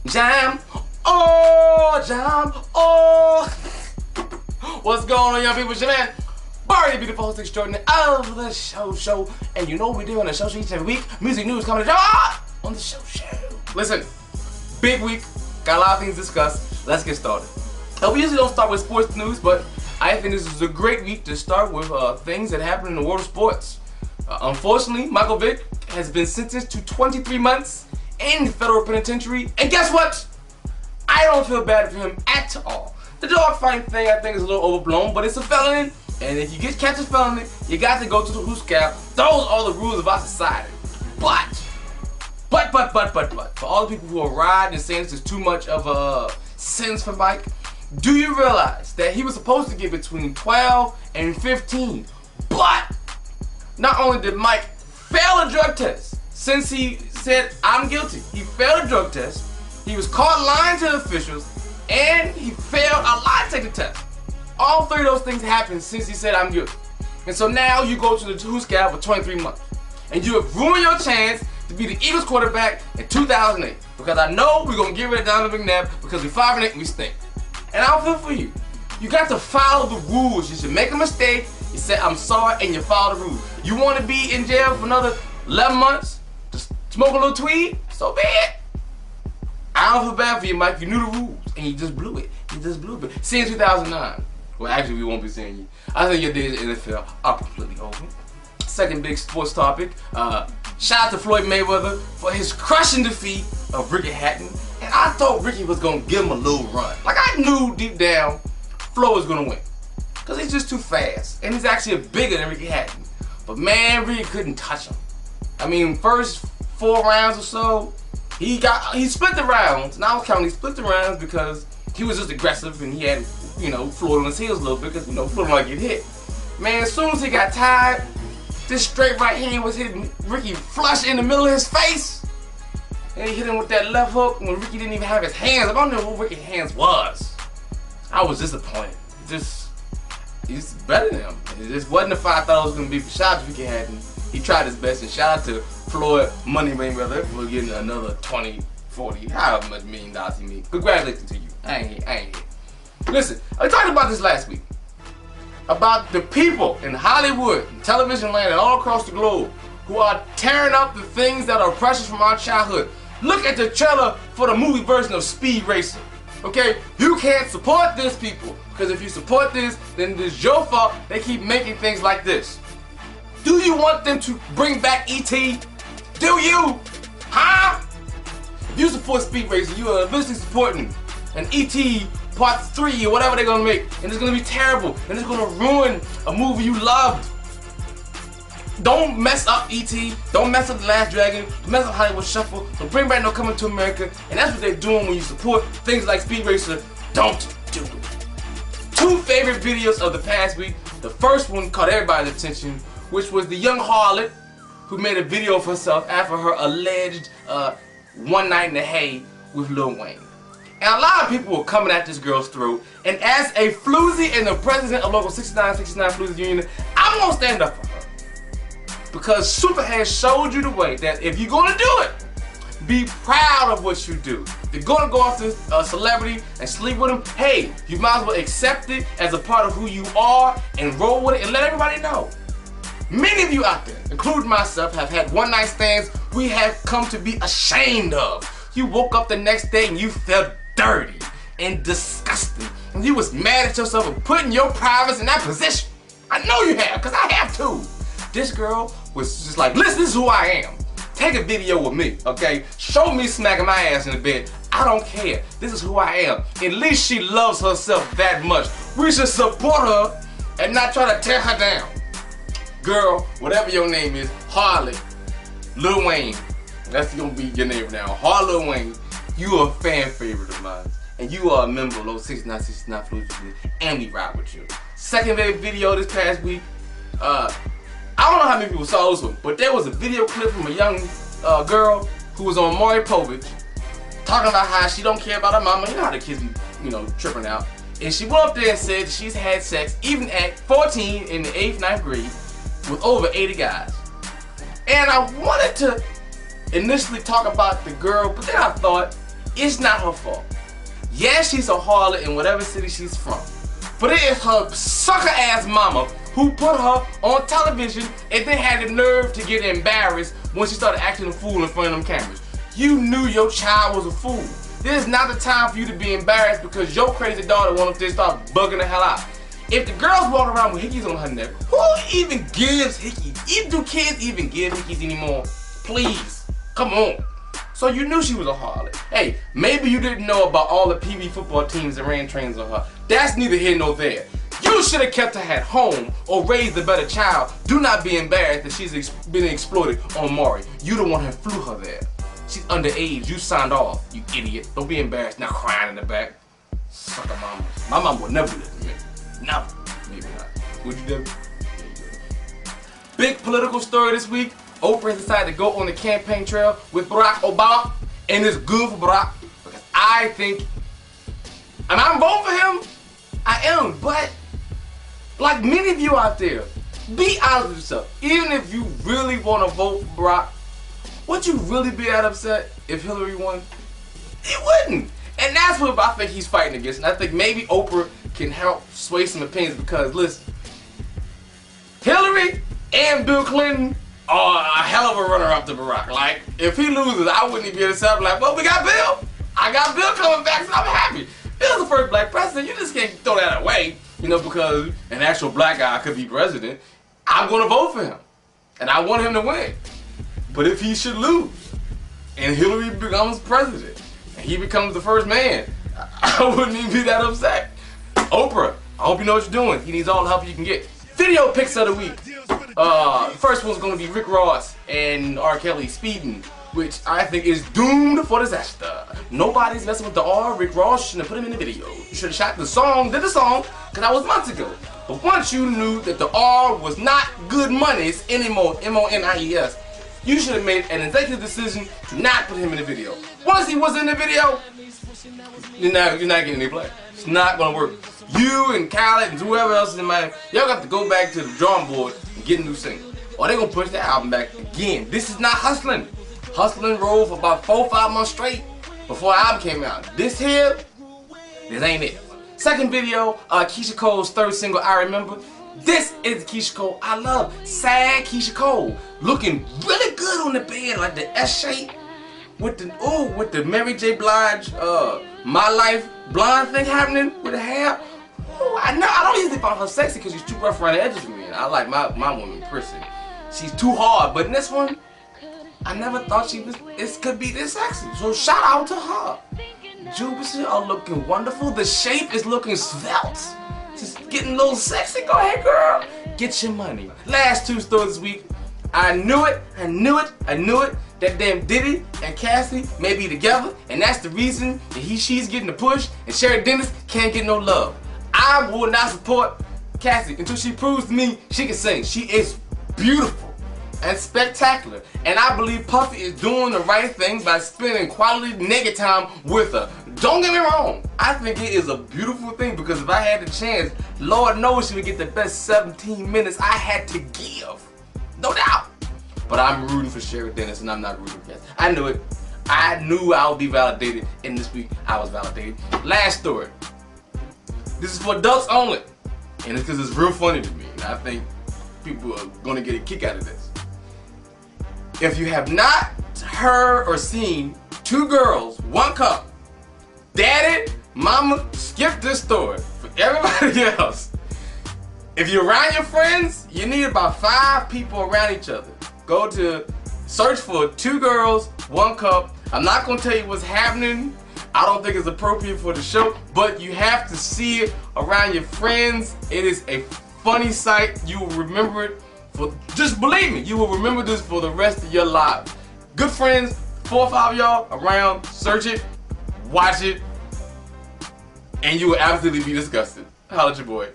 Jam, oh, jam, oh. What's going on, young people? It's your man, Barry, beautiful host extraordinary of The Show Show. And you know what we do on The Show Show each and every week. Music, news, comedy, on The Show Show. Listen, big week, got a lot of things to discuss. Let's get started. We usually don't start with sports news, but I think this is a great week to start with things that happen in the world of sports. Unfortunately, Michael Vick has been sentenced to 23 months in federal penitentiary, and guess what? I don't feel bad for him at all. The dog fighting thing I think is a little overblown, but it's a felony, and if you get catch a felony, you got to go to the TheSHOWShow. Those are the rules of our society. But, for all the people who are riding and saying this is too much of a sentence for Mike, do you realize that he was supposed to get between 12 and 15? But not only did Mike fail a drug test, since he said, I'm guilty, he failed a drug test, he was caught lying to the officials, and he failed a lie detector test. All three of those things happened since he said, I'm guilty. And so now you go to the TheSHOWShow for 23 months. And you have ruined your chance to be the Eagles quarterback in 2008. Because I know we're going to get rid of Donovan McNabb because we're 5-8 and we stink. And I don't feel for you. You got to follow the rules. You should make a mistake, you say, I'm sorry, and you follow the rules. You want to be in jail for another 11 months? Just smoke a little tweed? So be it. I don't feel bad for you, Mike. You knew the rules, and you just blew it. You just blew it. See you in 2009. Well, actually, we won't be seeing you. I think your days in the NFL are completely over. Second big sports topic. Shout out to Floyd Mayweather for his crushing defeat of Ricky Hatton. And I thought Ricky was going to give him a little run. Like, I knew deep down Floyd was going to win. Because he's just too fast. And he's actually bigger than Ricky Hatton. But man, Ricky couldn't touch him. I mean, first 4 rounds or so, he split the rounds. And I was counting, he split the rounds because he was just aggressive and he had, Floyd on his heels a little bit because, Floyd might get hit. Man, as soon as he got tired, this straight right hand was hitting Ricky flush in the middle of his face. And he hit him with that left hook when Ricky didn't even have his hands. I don't know what Ricky's hands was. I was disappointed. He's better than him. It just wasn't the fight I thought it was going to be. Shout out to Ricky Hatton. He tried his best, and shout out to Floyd Money Mayweather for getting another 20, 40, however much $1 million he made. Congratulations to you. I ain't here. Listen, I talked about this last week. About the people in Hollywood, and television land, and all across the globe who are tearing up the things that are precious from our childhood. Look at the trailer for the movie version of Speed Racer. Okay? You can't support this, people. Because if you support this, then it's your fault they keep making things like this. Do you want them to bring back E.T.? Do you? Huh? If you support Speed Racer, you are eventually supporting an E.T. Part 3 or whatever they're going to make. And it's going to be terrible. And it's going to ruin a movie you loved. Don't mess up E.T. Don't mess up The Last Dragon. Don't mess up Hollywood Shuffle. Don't bring back no Coming to America. And that's what they're doing when you support things like Speed Racer. Don't do it. 2 favorite videos of the past week. The first one caught everybody's attention, which was the young harlot who made a video of herself after her alleged one night in the hay with Lil Wayne. And a lot of people were coming at this girl's throat. And as a floozy and the president of Local 6969 Floozy Union, I'm going to stand up for her. Because Super has showed you the way that if you're going to do it, be proud of what you do. If you're going to go after a celebrity and sleep with him, hey, you might as well accept it as a part of who you are and roll with it and let everybody know. Many of you out there, including myself, have had one-night stands we have come to be ashamed of. You woke up the next day and you felt dirty and disgusting. And you was mad at yourself for putting your privates in that position. I know you have, because I have too. This girl was just like, listen, this is who I am. Take a video with me, okay? Show me smacking my ass in the bed. I don't care. This is who I am. At least she loves herself that much. We should support her and not try to tear her down. Girl, whatever your name is, Harley, Lil Wayne, that's gonna be your name now. Harley Lil Wayne, you are a fan favorite of mine. And you are a member of Local 6969 Floozy, and we ride with you. Second favorite video this past week, I don't know how many people saw this one, but there was a video clip from a young girl who was on Maury Povich talking about how she don't care about her mama. You know how the kids be, tripping out. And she went up there and said she's had sex, even at 14 in the 8th, 9th grade, with over 80 guys. And I wanted to initially talk about the girl, but then I thought, It's not her fault. Yeah, she's a harlot in whatever city she's from. But it is her sucker ass mama who put her on television and then had the nerve to get embarrassed when she started acting a fool in front of them cameras. You knew your child was a fool. This is not the time for you to be embarrassed because your crazy daughter wanted to start bugging the hell out. If the girl's walking around with hickeys on her neck, who even gives hickeys? Do kids even give hickeys anymore? Please, come on. So you knew she was a harlot. Hey, maybe you didn't know about all the PB football teams that ran trains on her. That's neither here nor there. You should have kept her at home or raised a better child. Do not be embarrassed that she's been exploited on Maury. You the one who flew her there. She's underage. You signed off, you idiot. Don't be embarrassed. Now crying in the back. Sucker mama. My mom would never listen to me. Never. Maybe not. Would you, Debbie? Big political story this week. Oprah has decided to go on the campaign trail with Barack Obama, and it's good for Barack because I think, and I'm voting for him, I am, but like many of you out there, be honest with yourself. Even if you really want to vote for Barack, would you really be that upset if Hillary won? It wouldn't. And that's what I think he's fighting against. And I think maybe Oprah can help sway some opinions because, listen, Hillary and Bill Clinton are a hell of a runner-up to Barack. Like, if he loses, I wouldn't even be able to say, like, well, we got Bill. I got Bill coming back, so I'm happy. Bill's the first black president. You just can't throw that away, you know, because an actual black guy could be president. I'm going to vote for him, and I want him to win. But if he should lose, and Hillary becomes president, and he becomes the first man, I wouldn't even be that upset. Oprah, I hope you know what you're doing. He needs all the help you can get. Video picks of the week. First one's going to be Rick Ross and R. Kelly speeding, which I think is doomed for disaster. Nobody's messing with the R. Rick Ross shouldn't have put him in the video. You should have shot the song, did the song, because that was months ago. But once you knew that the R was not good monies anymore, M-O-N-I-E-S, you should have made an executive decision to not put him in the video. Once he was in the video, you're not getting any play. It's not going to work. You and Khaled and whoever else is in my, y'all got to go back to the drawing board and get a new single. Or they're going to push the album back again. This is not Hustling. Hustling rolled for about 4 or 5 months straight before the album came out. This here, this ain't it. Second video, Keisha Cole's third single, I Remember. This is Keisha Cole I love. Sad Keisha Cole. Looking really good on the bed, like the S shape. With the Mary J. Blige, My Life blonde thing happening with the hair. Ooh, I don't usually find her sexy because she's too rough around the edges for me. And I like my woman prissy. She's too hard, but in this one, I never thought it could be this sexy. So shout out to her. Jupiter are looking wonderful. The shape is looking svelte. Just getting a little sexy. Go ahead, girl. Get your money. Last 2 stories this week. I knew it. That damn Diddy and Cassie may be together, and that's the reason that she's getting the push, and Sherry Dennis can't get no love. I will not support Cassie until she proves to me she can sing. She is beautiful and spectacular, and I believe Puffy is doing the right thing by spending quality nigga time with her. Don't get me wrong, I think it is a beautiful thing because if I had the chance, Lord knows she would get the best 17 minutes I had to give. No doubt. But I'm rooting for Sherry Dennis and I'm not rooting for Cassie. I knew it. I knew I would be validated, and this week I was validated. Last story. This is for adults only, and it's because it's real funny to me, and I think people are going to get a kick out of this. If you have not heard or seen 2 Girls, 1 Cup, Daddy, Mama, skip this story. For everybody else, if you're around your friends, you need about 5 people around each other. Go to search for 2 Girls, 1 Cup. I'm not going to tell you what's happening. I don't think it's appropriate for the show, but you have to see it around your friends. It is a funny sight. You will remember it for, just believe me, you will remember this for the rest of your lives. Good friends, 4 or 5 of y'all around, search it, watch it, and you will absolutely be disgusted. Holla at your boy.